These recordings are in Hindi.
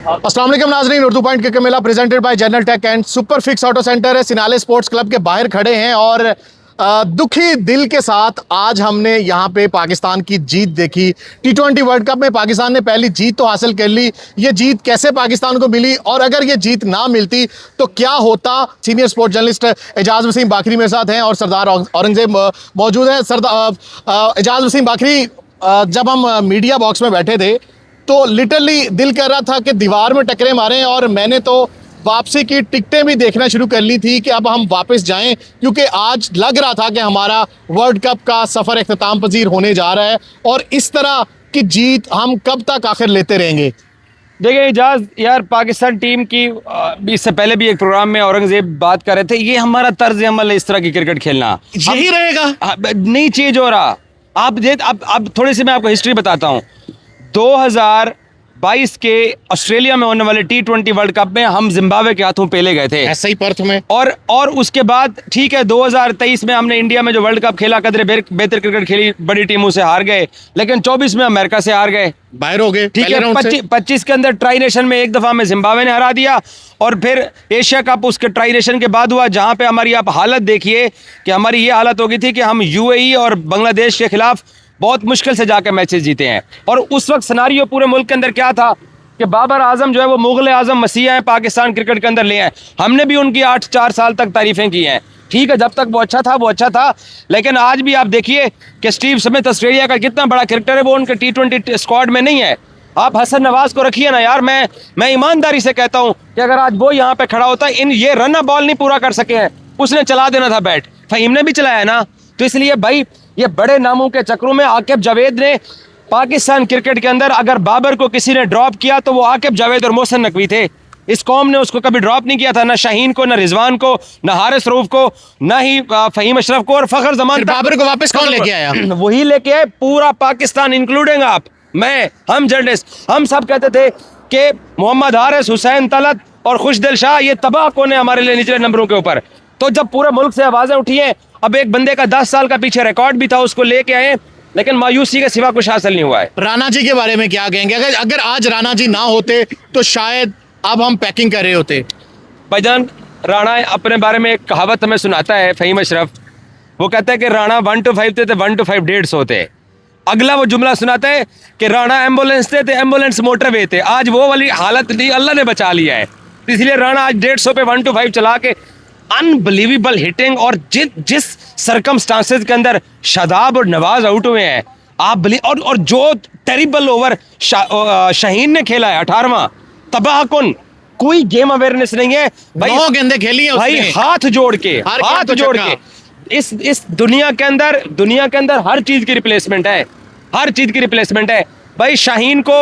अस्सलाम वालेकुम नाजरीन, उर्दू पॉइंट के मेला presented by General Tech and Super Fix auto centre है। सिनाले स्पोर्ट्स क्लब के बाहर खड़े हैं और दुखी दिल के साथ आज हमने यहाँ पे पाकिस्तान की जीत देखी। T20 वर्ल्ड कप में पाकिस्तान ने पहली जीत तो हासिल कर ली। ये जीत कैसे पाकिस्तान को मिली और अगर ये जीत ना मिलती तो क्या होता? Senior sports journalist Ejaz Wasim Baqri मेरे साथ हैं और सरदार औरंगजेब मौजूद हैं। सरदार एजाज वसीम बाकरी, जब हम मीडिया बॉक्स में बैठे थे तो लिटरली दिल कर रहा था कि दीवार में टकरे मारें और मैंने तो वापसी की टिकटें भी देखना शुरू कर ली थी कि अब हम वापस जाएं, क्योंकि आज लग रहा था कि हमारा वर्ल्ड कप का सफ़र इख्तिताम पजीर होने जा रहा है और इस तरह की जीत हम कब तक आखिर लेते रहेंगे। देखिए इजाज यार, पाकिस्तान टीम की इससे पहले भी एक प्रोग्राम में औरंगजेब बात कर रहे थे, ये हमारा तर्ज अमल है इस तरह की क्रिकेट खेलना, यही रहेगा, नहीं चेंज हो रहा। अब थोड़ी सी मैं आपको हिस्ट्री बताता हूँ। 2022 के ऑस्ट्रेलिया में होने वाले T20 वर्ल्ड कप में हम जिम्बाब्वे के हाथों पेले गए थे, ऐसा ही पर्थ में। और उसके बाद ठीक है 2023 में हमने इंडिया में जो वर्ल्ड कप खेला, कदरे बेहतर क्रिकेट खेली, बड़ी टीमों से हार गए, लेकिन 24 में अमेरिका से हार गए, बाहर हो गए। ठीक है 25 के अंदर ट्राई नेशन में एक दफा में जिम्बाब्वे ने हरा दिया और फिर एशिया कप उसके ट्राई नेशन के बाद हुआ, जहां पे हमारी आप हालत देखिए कि हमारी ये हालत हो गई थी कि हम UAE और बांग्लादेश के खिलाफ बहुत मुश्किल से जाकर मैचेस जीते हैं। और उस वक्त सिनारियो पूरे मुल्क के अंदर क्या था कि बाबर आजम जो है वो मुगल आजम मसीहा हैं, पाकिस्तान क्रिकेट के अंदर ले आए। हमने भी उनकी 4 साल तक तारीफें की हैं, ठीक है, जब तक वो अच्छा था। लेकिन आज भी आप देखिए कि स्टीव स्मिथ ऑस्ट्रेलिया का कितना बड़ा क्रिकेटर है, वो उनके T20 स्क्वाड में नहीं है। आप हसन नवाज को रखिए ना यार, मैं ईमानदारी से कहता हूँ कि अगर आज वो यहाँ पे खड़ा होता, ये रन बॉल नहीं पूरा कर सके हैं, उसने चला देना था बैट, फहीम ने भी चलाया ना। तो इसलिए भाई ये बड़े नामों के चक्रों में आकिब जावेद ने पाकिस्तान क्रिकेट के अंदर, अगर बाबर को किसी ने ड्रॉप किया तो वो आकिब जावेद और मोहसिन नकवी थे। इस कौम ने उसको कभी ड्रॉप नहीं किया था, ना शाहीन को, ना रिजवान को, ना हारिस रऊफ को, ना ही फहीम अशरफ को, और फखर जमान। बाबर को वापस कौन लेके आया? वही लेके आए, पूरा पाकिस्तान इंक्लूडिंग आप, हम जर्नलिस्ट, हम सब कहते थे कि मोहम्मद हारिस, हुसैन तलत और खुशदिल शाह ये तबाह कौन है हमारे लिए निचले नंबरों के ऊपर। तो जब पूरे मुल्क से आवाजें उठी हैं, अब एक बंदे का 10 साल का पीछे रिकॉर्ड भी था, उसको लेके आए, लेकिन मायूसी के सिवा कुछ हासिल नहीं हुआ है। राणा जी के बारे में क्या कहेंगे? अगर आज राणा जी ना होते तो शायद अब हम पैकिंग कर रहे होते। भाईजान, राणा अपने बारे में एक कहावत हमें सुनाता है फहीम अशरफ, वो कहता है कि राणा 1 to 5 थे तो 1 to 5 150 होते। अगला वो जुमला सुनाता है कि राणा एम्बुलेंस थे तो एम्बुलेंस मोटरवे थे। आज वो वाली हालत नहीं, अल्लाह ने बचा लिया है, इसलिए राणा आज 150 पे 1 to 5 चला के अनबिलीवेबल हिटिंग, और जिस सरकमस्टांसेस के अंदर शादाब और नवाज आउट हुए हैं आप और जो टेरिबल ओवर शाहीन ने खेला है 18वां, तबाहकुन, कोई गेम अवेयरनेस नहीं है भाई। 9 गेंदें खेली हैं भाई, हाथ जोड़ के इस दुनिया के अंदर हर चीज की रिप्लेसमेंट है, हर चीज की रिप्लेसमेंट है भाई। शाहीन को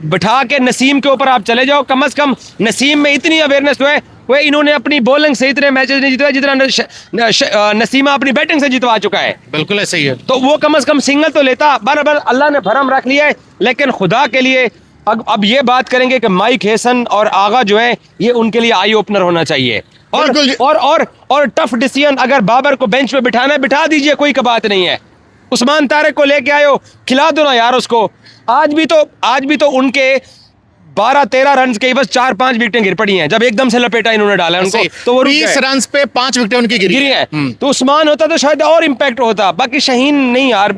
बिठा के नसीम के ऊपर आप चले जाओ, कम से कम नसीम में इतनी अवेयरनेस तो है, वो इन्होंने अपनी बॉलिंग से इतने मैचेस नहीं जितवाए जितना नसीमा अपनी बैटिंग से जितवा चुका है। बिल्कुल ऐसा ही है, तो वो कम से कम सिंगल तो लेता। बराबर अल्लाह ने भरम रख लिया है, लेकिन खुदा के लिए अब ये बात करेंगे कि माइक हेसन और आगा जो है ये उनके लिए आई ओपनर होना चाहिए। और टफ डिसीजन, अगर बाबर को बेंच पे बिठाना है बिठा दीजिए, कोई बात नहीं है। उस्मान तारिक को लेके आयो, खिला दो ना यार उसको। आज भी तो उनके 12-13 रन के बस 4-5 विकेटें गिर पड़ी हैं, जब एकदम से लपेटा इन्होंने डाला उनको, तो वो 20 रन पे 5 विकेटें उनकी गिरी है। तो उस्मान होता तो शायद और इम्पैक्ट होता, बाकी शाहीन नहीं यार।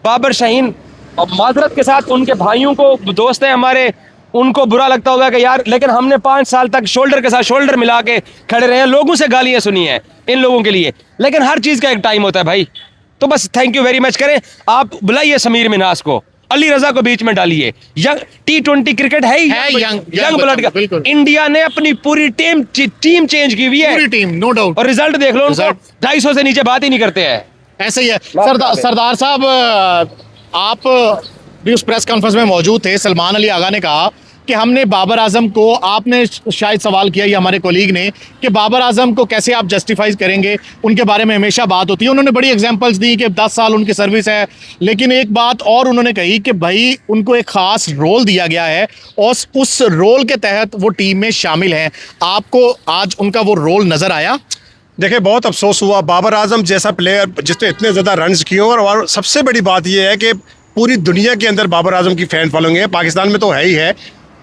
बाबर, शाहीन, और माजरत के साथ उनके भाइयों को, दोस्त हैं हमारे, उनको बुरा लगता होगा कि यार, लेकिन हमने 5 साल तक शोल्डर के साथ शोल्डर मिला के खड़े रहे हैं, लोगों से गालियां सुनी हैं इन लोगों के लिए, लेकिन हर चीज का एक टाइम होता है भाई। तो बस थैंक यू वेरी मच करें, आप बुलाइए समीर मिनास को, अली रजा को बीच में डालिए। यंग T20 क्रिकेट है यंग ब्लड का। इंडिया ने अपनी पूरी टीम चेंज की हुई है, पूरी टीम, नो डाउट, और रिजल्ट देख लो, 250 से नीचे बात ही नहीं करते हैं। ऐसे ही है। सरदार साहब, आप भी उस प्रेस कॉन्फ्रेंस में मौजूद थे। सलमान अली आगा ने कहा कि हमने बाबर आजम को, आपने शायद सवाल किया ये हमारे कोलीग ने, कि बाबर आजम को कैसे आप जस्टिफाई करेंगे, उनके बारे में हमेशा बात होती है। उन्होंने बड़ी एग्जांपल्स दी कि 10 साल उनकी सर्विस है, लेकिन एक बात और उन्होंने कही कि भाई उनको एक ख़ास रोल दिया गया है और उस रोल के तहत वो टीम में शामिल हैं। आपको आज उनका वो रोल नज़र आया? देखिए, बहुत अफसोस हुआ, बाबर आजम जैसा प्लेयर जिसने इतने ज़्यादा रन्स किए, और सबसे बड़ी बात यह है कि पूरी दुनिया के अंदर बाबर आजम की फैन फॉलोइंग है, पाकिस्तान में तो है ही है।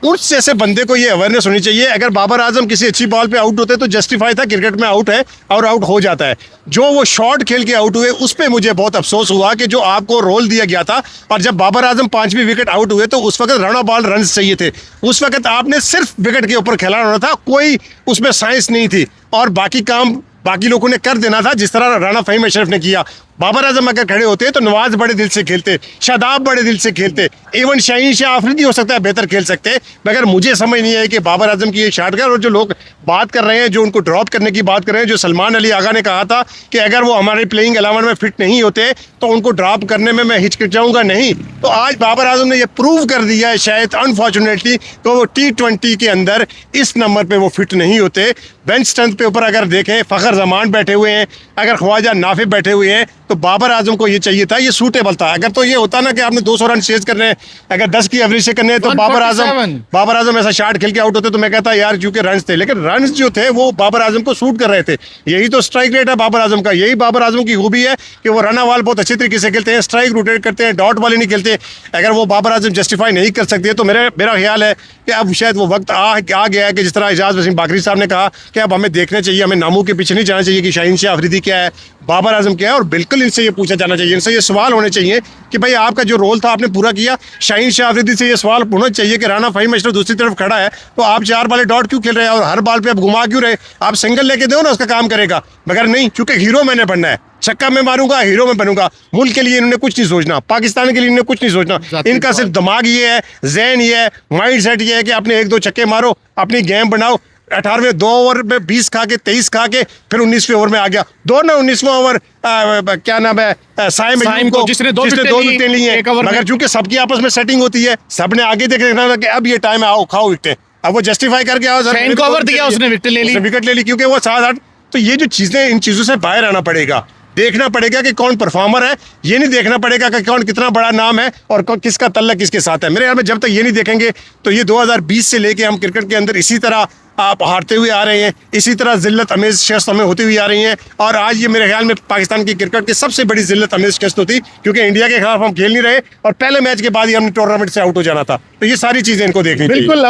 उस जैसे बंदे को ये अवेयरनेस होनी चाहिए। अगर बाबर आजम किसी अच्छी बॉल पे आउट होते तो जस्टिफाई था, क्रिकेट में आउट है और आउट हो जाता है। जो वो शॉट खेल के आउट हुए उस पर मुझे बहुत अफसोस हुआ कि जो आपको रोल दिया गया था, और जब बाबर आजम 5वीं विकेट आउट हुए तो उस वक्त रन बॉल रन चाहिए थे। उस वक्त आपने सिर्फ विकेट के ऊपर खेला होना था, कोई उसमें साइंस नहीं थी, और बाकी काम बाकी लोगों ने कर देना था, जिस तरह राणा फ़हीम अशरफ ने किया। बाबर आजम अगर खड़े होते तो नवाज बड़े दिल से खेलते, शादाब बड़े दिल से खेलते, इवन शाहीन शाह आफरीदी हो सकता है बेहतर खेल सकते, मगर मुझे समझ नहीं है कि बाबर आजम की ये शाट कर। और जो लोग बात कर रहे हैं, जो उनको ड्रॉप करने की बात कर रहे हैं, जो सलमान अली आगा ने कहा था कि अगर वो हमारे प्लेइंग 11 में फिट नहीं होते तो उनको ड्रॉप करने में मैं हिचकिचाऊंगा नहीं, तो आज बाबर आजम ने ये प्रूव कर दिया है शायद अनफॉर्चुनेटली, तो वो T20 के अंदर इस नंबर पे वो फिट नहीं होते। बेंच स्ट्रेंथ पे ऊपर अगर देखें, फ़खर जमान बैठे हुए हैं, अगर ख्वाजा नाफे बैठे हुए हैं, तो बाबर आजम को ये चाहिए था, ये सूटेबल था। अगर तो ये होता ना कि आपने 200 रन चेज करने हैं, अगर 10 की एवरेज से करने हैं, तो बाबर आजम ऐसा शॉट खेल के आउट होते तो मैं कहता यार क्योंकि रन थे, लेकिन रन जो थे वो बाबर आजम को सूट कर रहे थे। यही तो स्ट्राइक रेट है बाबर आजम का, यही बाबर आजम की खूबी है कि वो रन बॉल बहुत अच्छे तरीके से खेलते हैं, स्ट्राइक रोटेट करते हैं, डॉट बॉल ही नहीं खेलते। अगर वो बाबर आजम जस्टिफाई नहीं कर सकते तो मेरा ख्याल है कि अब शायद वो वक्त आ गया है कि जिस तरह एजाज वसीम बाकरी साहब ने कहा कि अब हमें देखना चाहिए, हमें नामों के पीछे नहीं जाना चाहिए कि शाहीन शाह अफरीदी क्या है, बाबर आजम क्या है, और बिल्कुल इनसे ये पूछा जाना चाहिए, इनसे ये सवाल होने चाहिए कि भाई आपका जो रोल था आपने पूरा किया। शाहीन शाह अफरीदी से ये सवाल होना चाहिए कि राणा फ़हीम अशरफ दूसरी तरफ खड़ा है तो आप 4 बालें डॉट क्यों खेल रहे हैं और हर बॉल पे आप घुमा क्यों रहे, आप सिंगल लेके दो ना, उसका काम करेगा। मगर नहीं, चूंकि हीरो मैंने बनना है, छक्का मैं मारूंगा, हीरो में बनूंगा। मुल्क के लिए इन्होंने कुछ नहीं सोचना, पाकिस्तान के लिए इन्होंने कुछ नहीं सोचना, इनका सिर्फ दिमाग ये है, जहन ये है, माइंड सेट ये है कि आपने 1-2 छक्के मारो, अपनी गेम बनाओ। 18वें 2 ओवर में 20 खा के 23 खा के फिर 19वें ओवर में आ गया, दो ना 19वां ओवर क्या नाम है साइम को जिसने 2 विकेटें ली हैं, मगर चूंकि सबकी आपस में सेटिंग होती है, सबने आगे देखना था कि अब ये टाइम है, आओ खाओ विकेटें। अब वो जस्टिफाई करके आओ सर, को ओवर दिया, उसने विकेट ले ली क्योंकि वो 7-8। तो ये जो चीजें, इन चीजों से बाहर आना पड़ेगा, देखना पड़ेगा कि कौन परफॉर्मर है, ये नहीं देखना पड़ेगा कि कौन कितना बड़ा नाम है और किसका तल्लक किसके साथ है। मेरे ख्याल में जब तक ये नहीं देखेंगे तो ये 2020 से लेके हम क्रिकेट के अंदर इसी तरह आप हारते हुए आ रहे हैं, इसी तरह जिल्लत अमेज शिकस्त हमें होती हुई आ रही हैं। और आज ये मेरे ख्याल में पाकिस्तान की क्रिकेट की सबसे बड़ी जिल्लत अमेज शिकस्त होती, क्योंकि इंडिया के खिलाफ हम खेल नहीं रहे और पहले मैच के बाद ही हमने टूर्नामेंट से आउट हो जाना था। तो ये सारी चीजें इनको देखनी चाहिए। बिल्कुल,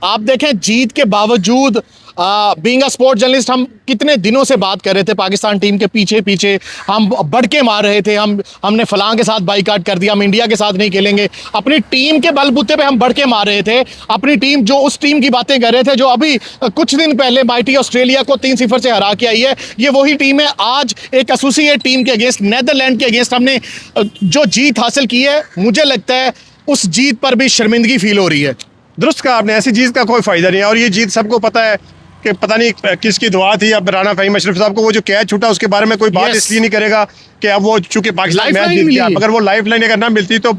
आप देखें जीत के बावजूद बीइंग अ स्पोर्ट जर्नलिस्ट हम कितने दिनों से बात कर रहे थे पाकिस्तान टीम के पीछे पीछे, हम बढ़के मार रहे थे, हमने फलां के साथ बाइकाट कर दिया, हम इंडिया के साथ नहीं खेलेंगे। अपनी टीम के बलबूते पे हम बढ़ के मार रहे थे। अपनी टीम जो उस टीम की बातें कर रहे थे जो अभी कुछ दिन पहले माइटी ऑस्ट्रेलिया को 3-0 से हरा के आई है, ये वही टीम है। आज एक एसोसिएट टीम के अगेंस्ट, नेदरलैंड के अगेंस्ट हमने जो जीत हासिल की है, मुझे लगता है उस जीत पर भी शर्मिंदगी फील हो रही है। दुरुस्त कहा आपने, ऐसी जीत का कोई फायदा नहीं है। और ये जीत सबको पता है कि पता नहीं किसकी दुआ थी। अब राणा फ़हीम अशरफ साहब को वो जो कैच छूटा उसके बारे में कोई बात इसलिए नहीं करेगा कि अब वो चूंकि पाकिस्तान मैच जीत गया, अगर वो लाइफ लाइन अगर ना मिलती तो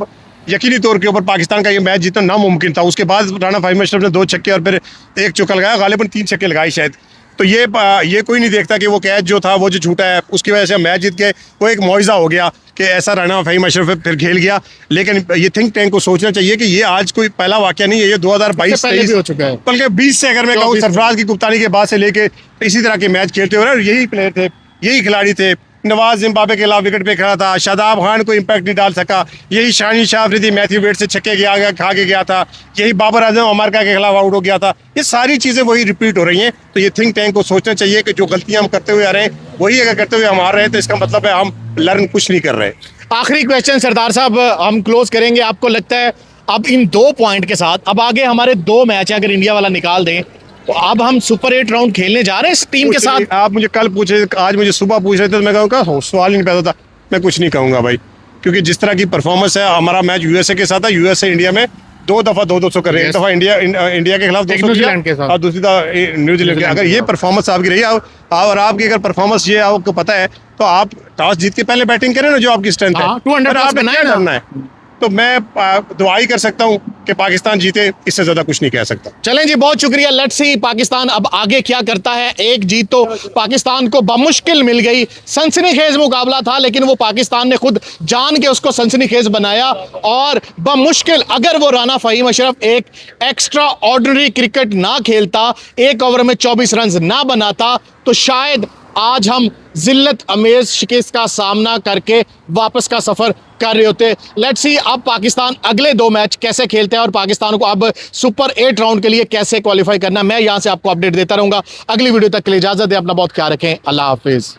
यकीनी तौर के ऊपर पाकिस्तान का ये मैच जीतना नामुमकिन था। उसके बाद राणा फ़हीम अशरफ ने 2 छक्के और फिर 1 चौका लगाया, गालिबन 3 छक्के लगाए शायद। तो ये कोई नहीं देखता कि वो कैच जो था वो जो छूटा है उसकी वजह से हम मैच जीत गए, वो एक मुआवजा हो गया कि ऐसा राणा फ़हीम अशरफ फिर खेल गया। लेकिन ये थिंक टैंक को सोचना चाहिए कि ये आज कोई पहला वाकया नहीं है, ये 2022-23 हो चुका है, बल्कि 20 से अगर मैं कहूँ सरफराज की कप्तानी के बाद से लेके इसी तरह के मैच खेलते हो रहे, यही प्लेयर थे, यही खिलाड़ी थे। नवाज जिम्बाब्वे के खिलाफ विकेट पे खड़ा था, शादाब खान को इम्पैक्ट नहीं डाल सका, यही शाहीन शाह अफरीदी मैथ्यू वेड से छक्के खा के गया था, यही बाबर आजम अमेरिका के खिलाफ आउट हो गया था। ये सारी चीज़ें वही रिपीट हो रही हैं। तो ये थिंक टैंक को सोचना चाहिए कि जो गलतियां हम करते हुए आ रहे हैं वही अगर करते हुए हम आ रहे हैं तो इसका मतलब है हम लर्न कुछ नहीं कर रहे। आखिरी क्वेश्चन सरदार साहब, हम क्लोज करेंगे। आपको लगता है अब इन 2 पॉइंट के साथ, अब आगे हमारे 2 मैच है, अगर इंडिया वाला निकाल दें तो अब हम सुपर 8 राउंड खेलने जा रहे हैं इस टीम के साथ? आप मुझे कल पूछे, आज मुझे सुबह पूछ रहे थे तो मैं कहूँगा सवाल ही नहीं पैदा था। मैं कुछ नहीं कहूँगा भाई, क्योंकि जिस तरह की परफॉर्मेंस है, हमारा मैच यूएसए के साथ है, यूएसए इंडिया में 2 दफा 200 कर रहे हैं। एक दफा इंडिया के खिलाफ 200 न्यूजीलैंड के साथ और दूसरी दफा न्यूजीलैंड के। अगर ये परफॉर्मेंस आपकी रही और आपकी अगर परफॉर्मेंस ये आपको पता है तो आप टॉस जीत के पहले बैटिंग करें ना, जो आपकी स्ट्रेंथ है। 200 करना है तो मैं दुआ ही कर सकता हूं कि पाकिस्तान जीते, इससे ज्यादा कुछ नहीं कह सकता। चलें जी, बहुत शुक्रिया। लेट्स सी पाकिस्तान अब आगे क्या करता है। एक जीत तो पाकिस्तान को बमुश्किल मिल गई, सनसनीखेज मुकाबला था, लेकिन वो पाकिस्तान ने खुद जान के उसको सनसनीखेज बनाया और बमुश्किल, अगर वो राणा फ़हीम अशरफ एक एक्स्ट्रा ऑर्डिनरी क्रिकेट ना खेलता, 1 ओवर में 24 रन ना बनाता, तो शायद आज हम जिल्लत अमेज शिकस्त का सामना करके वापस का सफ़र कर रहे होते। लेट्स सी अब पाकिस्तान अगले 2 मैच कैसे खेलते हैं और पाकिस्तान को अब सुपर 8 राउंड के लिए कैसे क्वालिफाई करना। मैं यहाँ से आपको अपडेट देता रहूँगा। अगली वीडियो तक के लिए इजाज़त दें, अपना बहुत ख्याल रखें, अल्लाह हाफिज़।